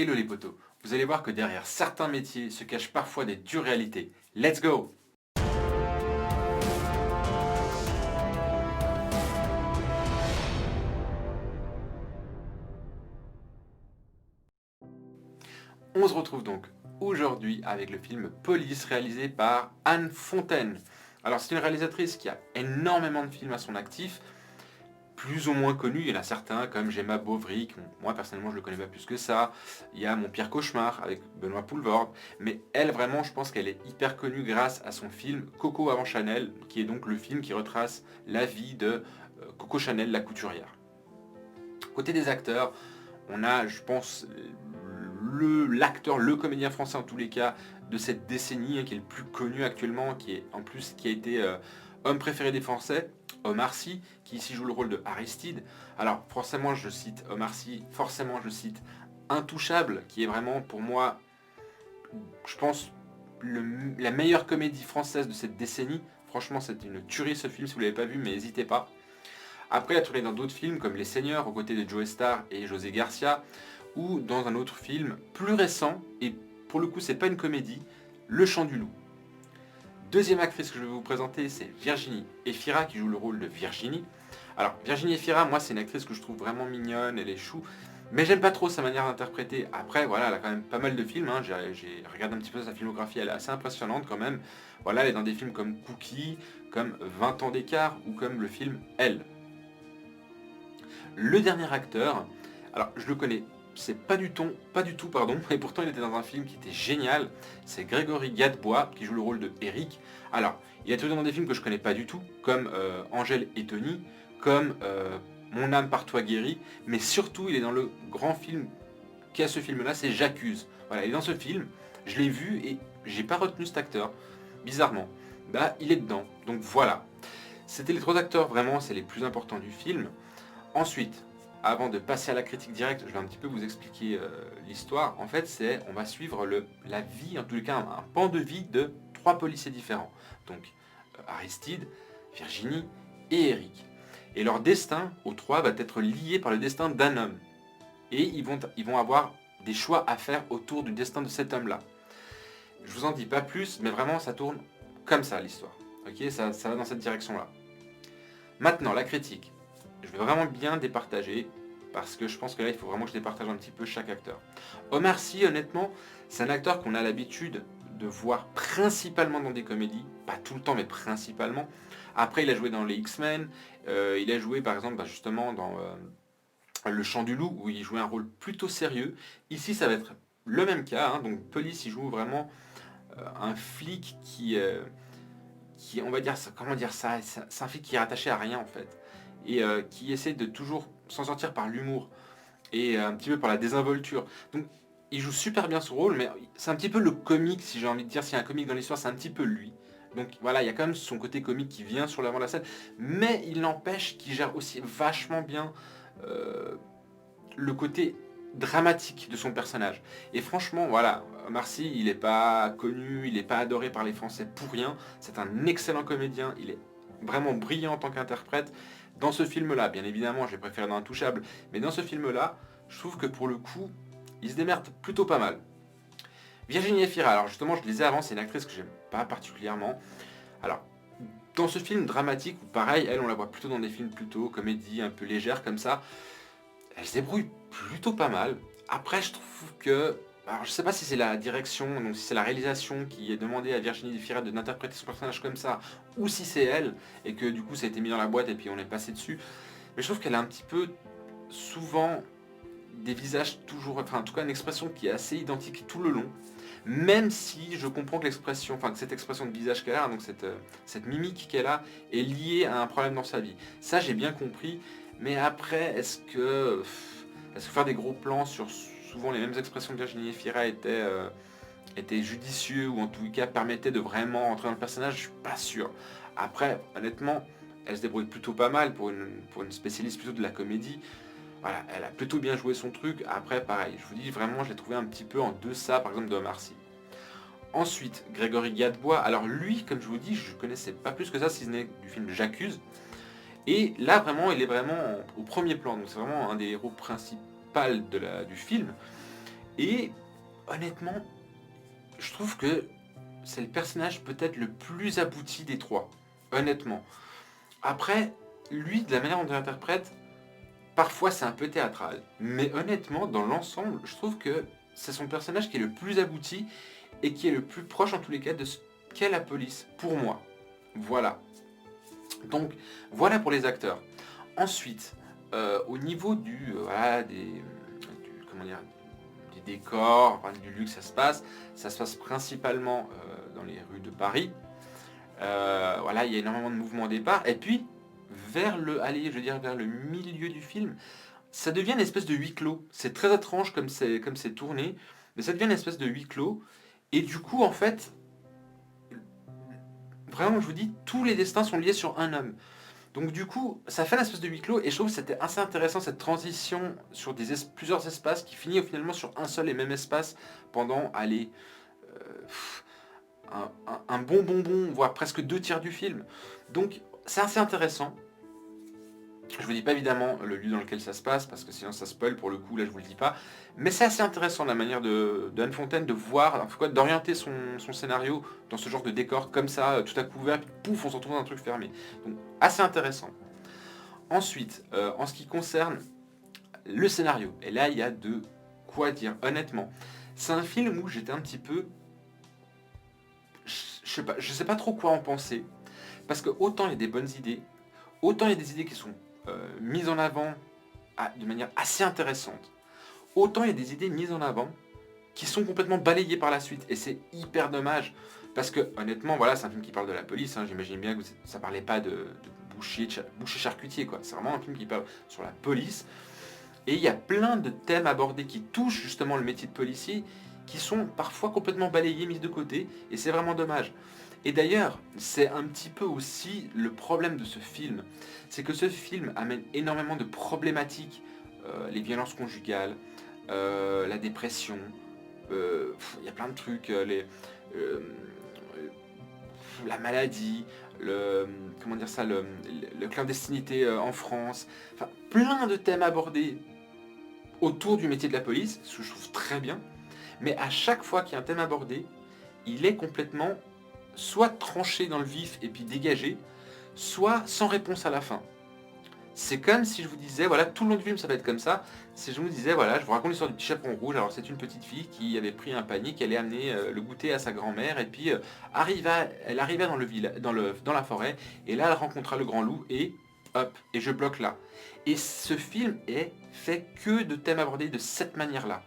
Hello les potos, vous allez voir que derrière certains métiers se cachent parfois des dures réalités. Let's go! On se retrouve donc aujourd'hui avec le film Police réalisé par Anne Fontaine. Alors c'est une réalisatrice qui a énormément de films à son actif, plus ou moins connus, il y en a certains comme Gemma Bovary, moi personnellement je le connais pas plus que ça, il y a Mon pire cauchemar avec Benoît Poelvoorde, mais elle vraiment je pense qu'elle est hyper connue grâce à son film Coco avant Chanel, qui est donc le film qui retrace la vie de Coco Chanel, la couturière. Côté des acteurs, on a je pense l'acteur, le comédien français en tous les cas de cette décennie, qui est le plus connu actuellement, qui a été homme préféré des Français, Omar Sy, qui ici joue le rôle de Aristide. Alors forcément je cite Omar Sy, forcément je cite Intouchable, qui est vraiment pour moi, je pense, la meilleure comédie française de cette décennie. Franchement c'est une tuerie ce film, si vous ne l'avez pas vu, mais n'hésitez pas. Après il a tourné dans d'autres films comme Les Seigneurs, aux côtés de Joe Star et José Garcia, ou dans un autre film plus récent, et pour le coup c'est pas une comédie, Le Chant du Loup. Deuxième actrice que je vais vous présenter, c'est Virginie Efira qui joue le rôle de Virginie. Alors Virginie Efira, moi c'est une actrice que je trouve vraiment mignonne, elle est chou, mais j'aime pas trop sa manière d'interpréter. Après voilà, elle a quand même pas mal de films, hein. J'ai regardé un petit peu sa filmographie, elle est assez impressionnante quand même. Voilà, elle est dans des films comme Cookie, comme 20 ans d'écart, ou comme le film Elle. Le dernier acteur, alors je le connais, c'est pas du tout, et pourtant il était dans un film qui était génial, c'est Grégory Gadebois qui joue le rôle de Eric. Alors, il a tourné dans des films que je connais pas du tout, comme Angèle et Tony, comme Mon âme par toi guérie, mais surtout il est dans le grand film qui a ce film-là, c'est J'accuse. Voilà, il est dans ce film, je l'ai vu et j'ai pas retenu cet acteur, bizarrement. Bah, il est dedans, donc voilà. C'était les trois acteurs, vraiment, c'est les plus importants du film. Ensuite, avant de passer à la critique directe, je vais un petit peu vous expliquer l'histoire. En fait, on va suivre la vie, en tous les cas un pan de vie de trois policiers différents. Donc Aristide, Virginie et Eric. Et leur destin, aux trois, va être lié par le destin d'un homme. Et ils vont avoir des choix à faire autour du destin de cet homme-là. Je vous en dis pas plus, mais vraiment ça tourne comme ça l'histoire. Ok, ça va dans cette direction-là. Maintenant, la critique. Je vais vraiment bien départager, parce que je pense que là, il faut vraiment que je départage un petit peu chaque acteur. Omar Sy, honnêtement, c'est un acteur qu'on a l'habitude de voir principalement dans des comédies, pas tout le temps, mais principalement. Après, il a joué dans les X-Men, il a joué par exemple justement dans Le Chant du Loup, où il jouait un rôle plutôt sérieux. Ici, ça va être le même cas, hein. Donc Police, il joue vraiment un flic qui, on va dire, comment dire ça, c'est un flic qui est rattaché à rien en fait, et qui essaie de toujours s'en sortir par l'humour et un petit peu par la désinvolture. Donc il joue super bien ce rôle, mais c'est un petit peu le comique, si j'ai envie de dire, s'il y a un comique dans l'histoire, c'est un petit peu lui. Donc voilà, il y a quand même son côté comique qui vient sur l'avant de la scène, mais il n'empêche qu'il gère aussi vachement bien le côté dramatique de son personnage. Et franchement, voilà, Omar Sy, il n'est pas connu, il n'est pas adoré par les Français pour rien. C'est un excellent comédien, il est vraiment brillant en tant qu'interprète. Dans ce film-là, bien évidemment, j'ai préféré dans Intouchable, mais dans ce film-là, je trouve que pour le coup, il se démerde plutôt pas mal. Virginie Efira, alors justement, je le disais avant, c'est une actrice que j'aime pas particulièrement. Alors, dans ce film dramatique, où pareil, elle, on la voit plutôt dans des films plutôt comédie, un peu légère comme ça, elle se débrouille plutôt pas mal. Après, je trouve que... Alors, je sais pas si c'est la direction, donc si c'est la réalisation qui est demandé à Virginie Efira d'interpréter son personnage comme ça, ou si c'est elle, et que du coup ça a été mis dans la boîte et puis on est passé dessus. Mais je trouve qu'elle a un petit peu, souvent, des visages toujours... Enfin, en tout cas, une expression qui est assez identique tout le long. Même si je comprends que l'expression, enfin que cette expression de visage qu'elle a, donc cette mimique qu'elle a, est liée à un problème dans sa vie. Ça, j'ai bien compris. Mais après, est-ce que faire des gros plans sur souvent les mêmes expressions de Virginie Efira était judicieux, ou en tout cas permettait de vraiment rentrer dans le personnage? Je suis pas sûr. Après, honnêtement, elle se débrouille plutôt pas mal pour une spécialiste plutôt de la comédie. Voilà, elle a plutôt bien joué son truc. Après, pareil, je vous dis vraiment, je l'ai trouvé un petit peu en deçà, par exemple, de Omar Sy. Ensuite, Grégory Gadebois. Alors lui, comme je vous dis, je connaissais pas plus que ça, si ce n'est du film J'accuse. Et là, vraiment, il est vraiment au premier plan. Donc c'est vraiment un des héros principaux du film. Et honnêtement, je trouve que c'est le personnage peut-être le plus abouti des trois. Honnêtement. Après, lui, de la manière dont il interprète, parfois c'est un peu théâtral. Mais honnêtement, dans l'ensemble, je trouve que c'est son personnage qui est le plus abouti et qui est le plus proche en tous les cas de ce qu'est la police, pour moi. Voilà. Donc, voilà pour les acteurs. Ensuite, au niveau voilà, comment dire, des décors, enfin, du lieu que ça se passe principalement dans les rues de Paris. Voilà, il y a énormément de mouvements au départ. Et puis, je veux dire, vers le milieu du film, ça devient une espèce de huis clos. C'est très étrange comme c'est tourné, mais ça devient une espèce de huis clos. Et du coup, en fait, vraiment, je vous dis, tous les destins sont liés sur un homme. Donc du coup, ça fait une espèce de huis clos, et je trouve que c'était assez intéressant cette transition sur plusieurs espaces qui finit finalement sur un seul et même espace pendant, allez, un bon, voire presque 2 tiers du film. Donc c'est assez intéressant. Je vous dis pas évidemment le lieu dans lequel ça se passe, parce que sinon ça spoil pour le coup, là je vous le dis pas. Mais c'est assez intéressant la manière de Anne Fontaine de voir, en tout cas d'orienter son scénario dans ce genre de décor comme ça, tout à couvert, puis pouf, on se retrouve dans un truc fermé. Donc assez intéressant. Ensuite, en ce qui concerne le scénario, et là il y a de quoi dire, honnêtement. C'est un film où j'étais un petit peu... Je sais pas trop quoi en penser, parce que autant il y a des bonnes idées, autant il y a des idées qui sont mises en avant de manière assez intéressante, autant il y a des idées mises en avant qui sont complètement balayées par la suite, et c'est hyper dommage, parce que honnêtement, voilà, c'est un film qui parle de la police, hein, j'imagine bien que ça parlait pas de boucher charcutier, quoi. C'est vraiment un film qui parle sur la police, et il y a plein de thèmes abordés qui touchent justement le métier de policier, qui sont parfois complètement balayés, mis de côté, et c'est vraiment dommage. Et d'ailleurs, c'est un petit peu aussi le problème de ce film, c'est que ce film amène énormément de problématiques, les violences conjugales, la dépression, il y a plein de trucs, la maladie, comment dire ça, le clandestinité en France, enfin plein de thèmes abordés autour du métier de la police, ce que je trouve très bien, mais à chaque fois qu'il y a un thème abordé, il est complètement soit tranché dans le vif et puis dégagé, soit sans réponse à la fin. C'est comme si je vous disais, voilà, tout le long du film ça va être comme ça, si je vous disais, voilà, je vous raconte l'histoire du petit chaperon rouge, alors c'est une petite fille qui avait pris un panier, qui allait amener le goûter à sa grand-mère, et puis elle arriva dans la forêt, et là elle rencontra le grand loup, et hop, et je bloque là. Et ce film est fait que de thèmes abordés de cette manière-là.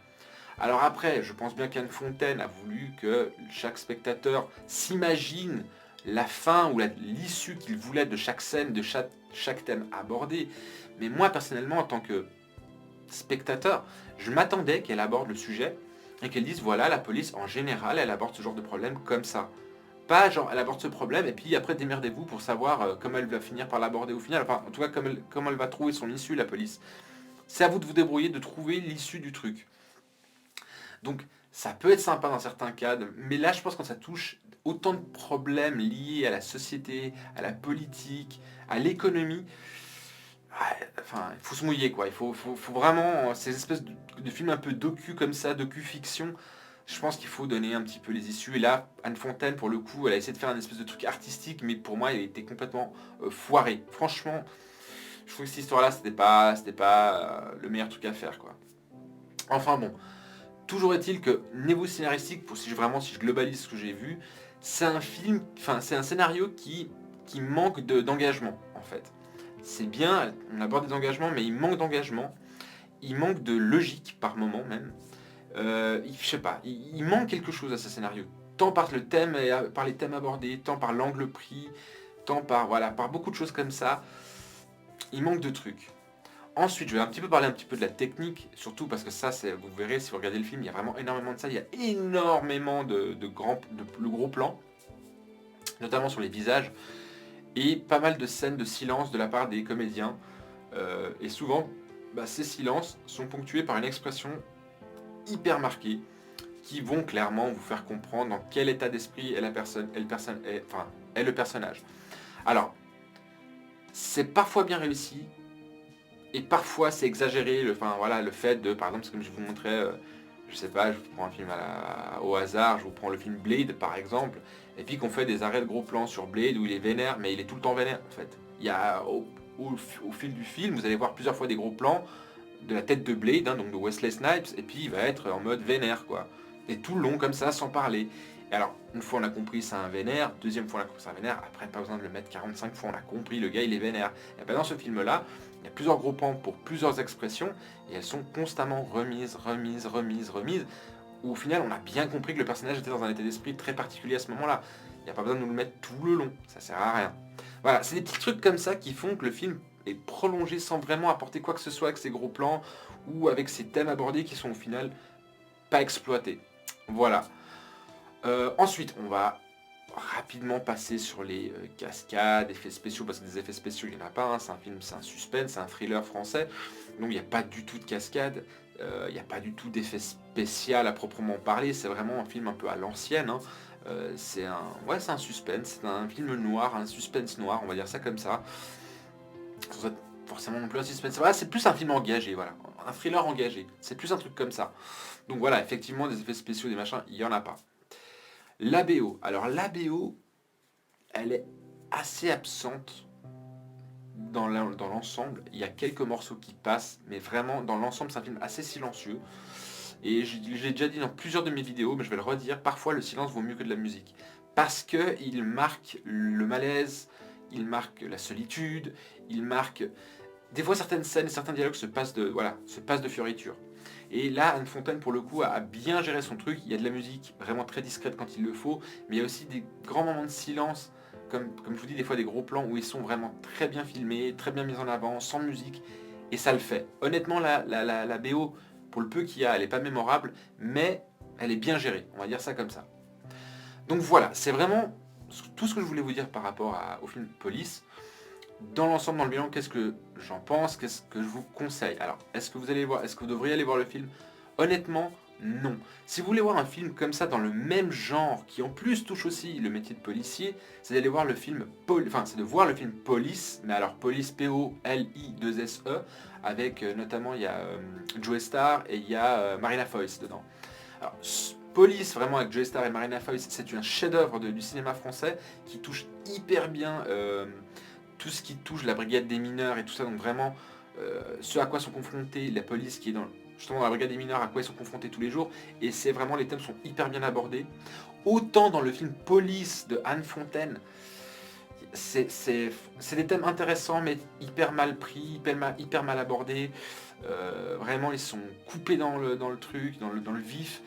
Alors après, je pense bien qu'Anne Fontaine a voulu que chaque spectateur s'imagine la fin ou l'issue qu'il voulait de chaque scène, de chaque thème abordé. Mais moi, personnellement, en tant que spectateur, je m'attendais qu'elle aborde le sujet et qu'elle dise, voilà, la police, en général, elle aborde ce genre de problème comme ça. Pas genre, elle aborde ce problème et puis après, démerdez-vous pour savoir comment elle va finir par l'aborder au final. Enfin, en tout cas, comment elle va trouver son issue, la police. C'est à vous de vous débrouiller, de trouver l'issue du truc. Donc ça peut être sympa dans certains cas, mais là je pense que quand ça touche autant de problèmes liés à la société, à la politique, à l'économie, enfin il faut se mouiller quoi, il faut vraiment, ces espèces de films un peu docu comme ça, docu-fiction, je pense qu'il faut donner un petit peu les issues. Et là, Anne Fontaine, pour le coup, elle a essayé de faire un espèce de truc artistique, mais pour moi, il était complètement foiré. Franchement, je trouve que cette histoire-là, c'était pas le meilleur truc à faire, quoi. Enfin bon, toujours est-il que niveau scénaristique, si je globalise ce que j'ai vu, c'est un film, enfin c'est un scénario qui manque d'engagement en fait. C'est bien, on aborde des engagements, mais il manque d'engagement, il manque de logique par moment même. Je sais pas, il manque quelque chose à ce scénario. Tant par le thème, par les thèmes abordés, tant par l'angle pris, tant par beaucoup de choses comme ça. Il manque de trucs. Ensuite, je vais parler un petit peu de la technique, surtout parce que ça, vous verrez si vous regardez le film, il y a vraiment énormément de ça. Il y a énormément de gros plans, notamment sur les visages, et pas mal de scènes de silence de la part des comédiens. Et souvent, ces silences sont ponctués par une expression hyper marquée, qui vont clairement vous faire comprendre dans quel état d'esprit est le personnage. Alors, c'est parfois bien réussi, et parfois c'est exagéré, le fait de, par exemple, comme je vous montrais, je sais pas, je vous prends un film au hasard, je vous prends le film Blade par exemple, et puis qu'on fait des arrêts de gros plans sur Blade où il est vénère, mais il est tout le temps vénère en fait. Il y a au fil du film, vous allez voir plusieurs fois des gros plans de la tête de Blade, hein, donc de Wesley Snipes, et puis il va être en mode vénère quoi. Et tout le long comme ça, sans parler. Et alors, une fois on a compris c'est un vénère, deuxième fois on a compris c'est un vénère, après pas besoin de le mettre 45 fois, on a compris, le gars il est vénère. Et ben dans ce film là, il y a plusieurs gros plans pour plusieurs expressions, et elles sont constamment remises, où au final on a bien compris que le personnage était dans un état d'esprit très particulier à ce moment-là. Il n'y a pas besoin de nous le mettre tout le long, ça sert à rien. Voilà, c'est des petits trucs comme ça qui font que le film est prolongé sans vraiment apporter quoi que ce soit avec ses gros plans ou avec ses thèmes abordés qui sont au final pas exploités. Voilà. Ensuite, on va rapidement passer sur les cascades, effets spéciaux, parce que des effets spéciaux, il n'y en a pas. Hein. C'est un film, c'est un suspense, c'est un thriller français. Donc il n'y a pas du tout de cascade, il n'y a pas du tout d'effets spéciaux à proprement parler. C'est vraiment un film un peu à l'ancienne. Hein. C'est un suspense, c'est un film noir, un suspense noir, on va dire ça comme ça. Sans être forcément non plus un suspense. Voilà, c'est plus un film engagé, voilà. Un thriller engagé. C'est plus un truc comme ça. Donc voilà, effectivement, des effets spéciaux, des machins, il n'y en a pas. La BO. Alors la BO, elle est assez absente dans l'ensemble. Il y a quelques morceaux qui passent, mais vraiment, dans l'ensemble, c'est un film assez silencieux. Et j'ai déjà dit dans plusieurs de mes vidéos, mais je vais le redire, parfois le silence vaut mieux que de la musique. Parce qu'il marque le malaise, il marque la solitude, il marque... Des fois, certaines scènes et certains dialogues se passent de fioriture. Et là, Anne Fontaine, pour le coup, a bien géré son truc. Il y a de la musique vraiment très discrète quand il le faut, mais il y a aussi des grands moments de silence, comme je vous dis, des fois des gros plans où ils sont vraiment très bien filmés, très bien mis en avant, sans musique, et ça le fait. Honnêtement, la BO, pour le peu qu'il y a, elle n'est pas mémorable, mais elle est bien gérée, on va dire ça comme ça. Donc voilà, c'est vraiment tout ce que je voulais vous dire par rapport au film Police. Dans l'ensemble, dans le bilan, qu'est-ce que j'en pense, qu'est-ce que je vous conseille? Alors, est-ce que vous devriez aller voir le film? Honnêtement, non. Si vous voulez voir un film comme ça, dans le même genre, qui en plus touche aussi le métier de policier, c'est d'aller voir le film, c'est de voir le film Police, mais alors Police P-O-L-I-2-S-E, avec notamment, il y a Joe Star et il y a Marina Foïs dedans. Alors, Police, vraiment avec Joe Star et Marina Foïs, c'est un chef-d'œuvre du cinéma français qui touche hyper bien tout ce qui touche la brigade des mineurs et tout ça, donc vraiment ce à quoi sont confrontés la police qui est justement dans la brigade des mineurs, à quoi ils sont confrontés tous les jours, et c'est vraiment, les thèmes sont hyper bien abordés. Autant dans le film Police de Anne Fontaine, c'est des thèmes intéressants mais hyper mal pris, hyper mal abordés. Vraiment ils sont coupés dans le truc, dans le vif,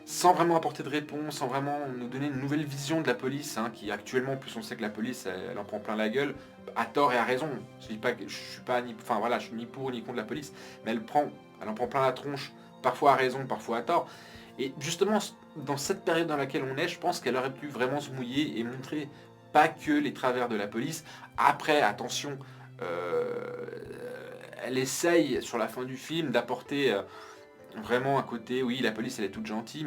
sans vraiment apporter de réponse, sans vraiment nous donner une nouvelle vision de la police, hein, qui actuellement, en plus on sait que la police, elle en prend plein la gueule, à tort et à raison. Je dis pas que je suis pas je suis ni pour ni contre la police, mais elle en prend plein la tronche, parfois à raison, parfois à tort. Et justement, dans cette période dans laquelle on est, je pense qu'elle aurait pu vraiment se mouiller et montrer pas que les travers de la police. Après, attention, elle essaye sur la fin du film d'apporter vraiment un côté, oui, la police elle est toute gentille,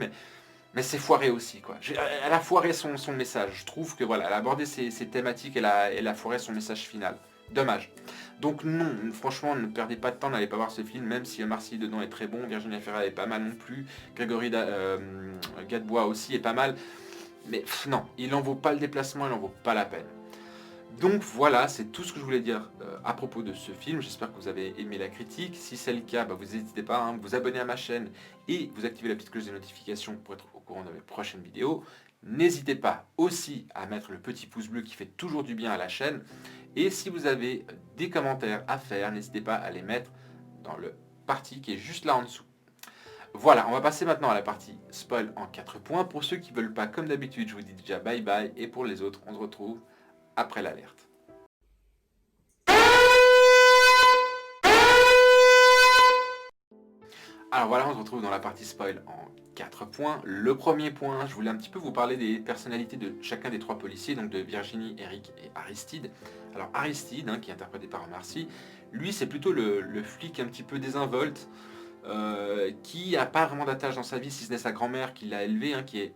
mais c'est foiré aussi, quoi. Elle a foiré son message. Je trouve que voilà, elle a abordé ses thématiques, elle a foiré son message final. Dommage. Donc non, franchement, ne perdez pas de temps, n'allez pas voir ce film, même si Omar Sy dedans est très bon, Virginia Efira est pas mal non plus, Grégory Gadebois aussi est pas mal, mais non, il en vaut pas le déplacement, il en vaut pas la peine. Donc voilà, c'est tout ce que je voulais dire à propos de ce film. J'espère que vous avez aimé la critique. Si c'est le cas, vous n'hésitez pas à vous abonner à ma chaîne et vous activez la petite cloche des notifications pour être au courant de mes prochaines vidéos. N'hésitez pas aussi à mettre le petit pouce bleu qui fait toujours du bien à la chaîne. Et si vous avez des commentaires à faire, n'hésitez pas à les mettre dans le parti qui est juste là en dessous. Voilà, on va passer maintenant à la partie spoil en 4 points. Pour ceux qui ne veulent pas, comme d'habitude, je vous dis déjà bye bye. Et pour les autres, on se retrouve après l'alerte. Alors voilà, on se retrouve dans la partie spoil en 4 points. Le premier point, je voulais un petit peu vous parler des personnalités de chacun des 3 policiers, donc de Virginie, Eric et Aristide. Alors Aristide, hein, qui est interprété par Omar Sy, lui c'est plutôt le flic un petit peu désinvolte, qui n'a pas vraiment d'attache dans sa vie, si ce n'est sa grand-mère qui l'a élevé, hein, qui est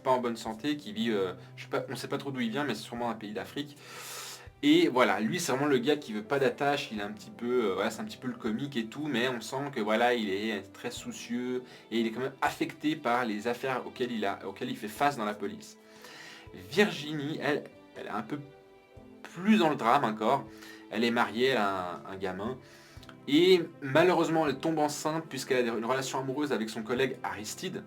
pas en bonne santé, qui vit, on ne sait pas trop d'où il vient, mais c'est sûrement un pays d'Afrique. Et voilà, lui c'est vraiment le gars qui veut pas d'attache, il est un petit peu, voilà, c'est un petit peu le comique et tout, mais on sent que voilà, il est très soucieux et il est quand même affecté par les affaires auxquelles il fait face dans la police. Virginie, elle est un peu plus dans le drame encore. Elle est mariée, elle a un gamin. Et malheureusement, elle tombe enceinte puisqu'elle a une relation amoureuse avec son collègue Aristide.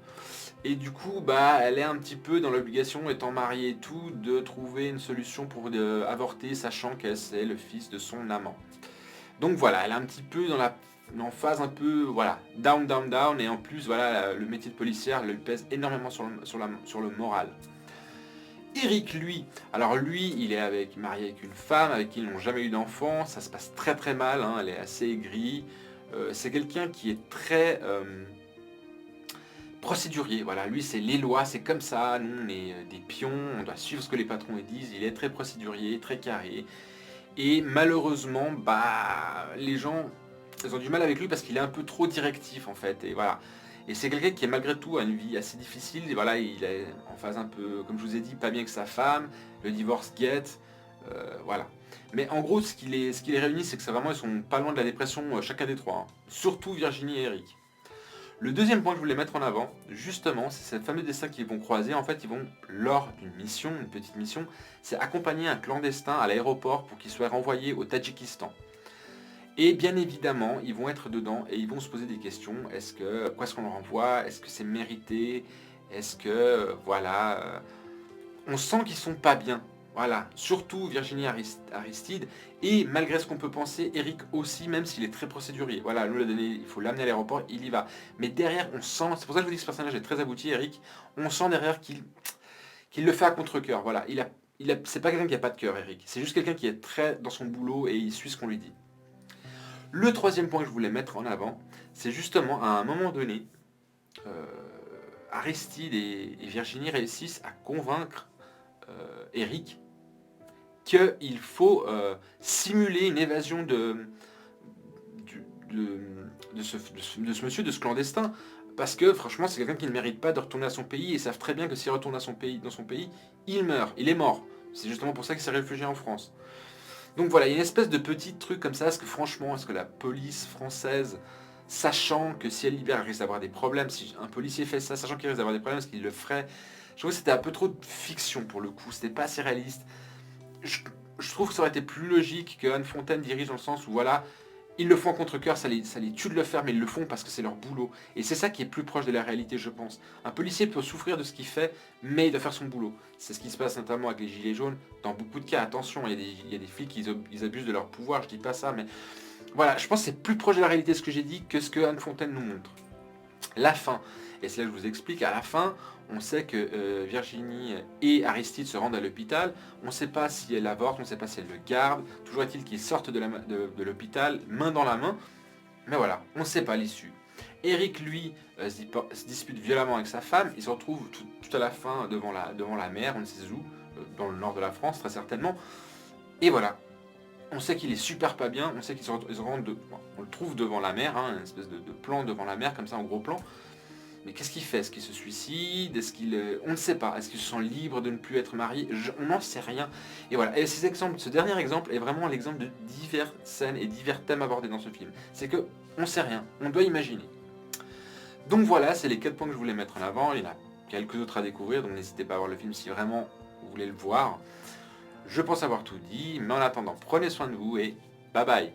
Et du coup, bah, elle est un petit peu dans l'obligation, étant mariée et tout, de trouver une solution pour avorter, sachant qu'elle c'est le fils de son amant. Donc voilà, elle est un petit peu en phase un peu, voilà, down, down, down. Et en plus, voilà, le métier de policière lui pèse énormément sur le moral. Eric, lui, alors lui, il est marié avec une femme avec qui ils n'ont jamais eu d'enfant, ça se passe très très mal, hein, elle est assez aigrie. C'est quelqu'un qui est très procédurier, voilà, lui c'est les lois, c'est comme ça, nous on est des pions, on doit suivre ce que les patrons disent, il est très procédurier, très carré. Et malheureusement, bah, les gens, ils ont du mal avec lui parce qu'il est un peu trop directif en fait, et voilà. Et c'est quelqu'un qui, malgré tout, a une vie assez difficile. Et voilà, il est en phase un peu, comme je vous ai dit, pas bien que sa femme. Le divorce guette. Voilà. Mais en gros, ce qui les réunit, c'est que c'est vraiment, ils sont pas loin de la dépression, chacun des trois, hein. Surtout Virginie et Eric. Le deuxième point que je voulais mettre en avant, justement, c'est cette fameux destin qu'ils vont croiser. En fait, ils vont, lors d'une mission, une petite mission, c'est accompagner un clandestin à l'aéroport pour qu'il soit renvoyé au Tadjikistan. Et bien évidemment, ils vont être dedans et ils vont se poser des questions. Pourquoi est-ce qu'on le renvoie? Est-ce que c'est mérité? Est-ce que, voilà, on sent qu'ils sont pas bien. Voilà, surtout Virginie Aristide. Et malgré ce qu'on peut penser, Eric aussi, même s'il est très procédurier. Voilà, nous l'a donné, il faut l'amener à l'aéroport, il y va. Mais derrière, on sent, c'est pour ça que je vous dis que ce personnage est très abouti, Eric. On sent derrière qu'il le fait à contre-cœur. Voilà, c'est pas quelqu'un qui a pas de cœur, Eric. C'est juste quelqu'un qui est très dans son boulot et il suit ce qu'on lui dit. Le troisième point que je voulais mettre en avant, c'est justement à un moment donné, euh, Aristide et Virginie réussissent à convaincre Eric qu'il faut simuler une évasion de, de ce monsieur, de ce clandestin, parce que franchement c'est quelqu'un qui ne mérite pas de retourner à son pays, et ils savent très bien que s'il retourne dans son pays, il meurt, il est mort. C'est justement pour ça qu'il s'est réfugié en France. Donc voilà, il y a une espèce de petit truc comme ça, est-ce que la police française, sachant que si elle libère, elle risque d'avoir des problèmes, si un policier fait ça, sachant qu'il risque d'avoir des problèmes, est-ce qu'il le ferait? Je trouve que c'était un peu trop de fiction pour le coup, c'était pas assez réaliste. Je trouve que ça aurait été plus logique que Anne Fontaine dirige dans le sens où voilà, ils le font en contre-cœur, ça les tue de le faire, mais ils le font parce que c'est leur boulot. Et c'est ça qui est plus proche de la réalité, je pense. Un policier peut souffrir de ce qu'il fait, mais il doit faire son boulot. C'est ce qui se passe notamment avec les gilets jaunes. Dans beaucoup de cas, attention, il y a des flics qui ils abusent de leur pouvoir, je dis pas ça, mais voilà, je pense que c'est plus proche de la réalité ce que j'ai dit que ce que Anne Fontaine nous montre. La fin, et c'est là que je vous explique, à la fin, on sait que Virginie et Aristide se rendent à l'hôpital, on ne sait pas si elle avorte, on ne sait pas si elle le garde, toujours est-il qu'ils sortent de l'hôpital, main dans la main, mais voilà, on ne sait pas l'issue. Eric, lui, se dispute violemment avec sa femme, il se retrouve tout à la fin devant la mer, on ne sait où, dans le nord de la France très certainement, et voilà. On sait qu'il est super pas bien, on sait bon, on le trouve devant la mer, hein, une espèce de plan devant la mer, comme ça en gros plan. Mais qu'est-ce qu'il fait? Est-ce qu'il se suicide? On ne sait pas. Est-ce qu'il se sent libre de ne plus être marié? On n'en sait rien. Et voilà. Et ce dernier exemple est vraiment l'exemple de diverses scènes et divers thèmes abordés dans ce film. C'est que on ne sait rien. On doit imaginer. Donc voilà, c'est les 4 points que je voulais mettre en avant. Il y en a quelques autres à découvrir, donc n'hésitez pas à voir le film si vraiment vous voulez le voir. Je pense avoir tout dit, mais en attendant, prenez soin de vous et bye bye.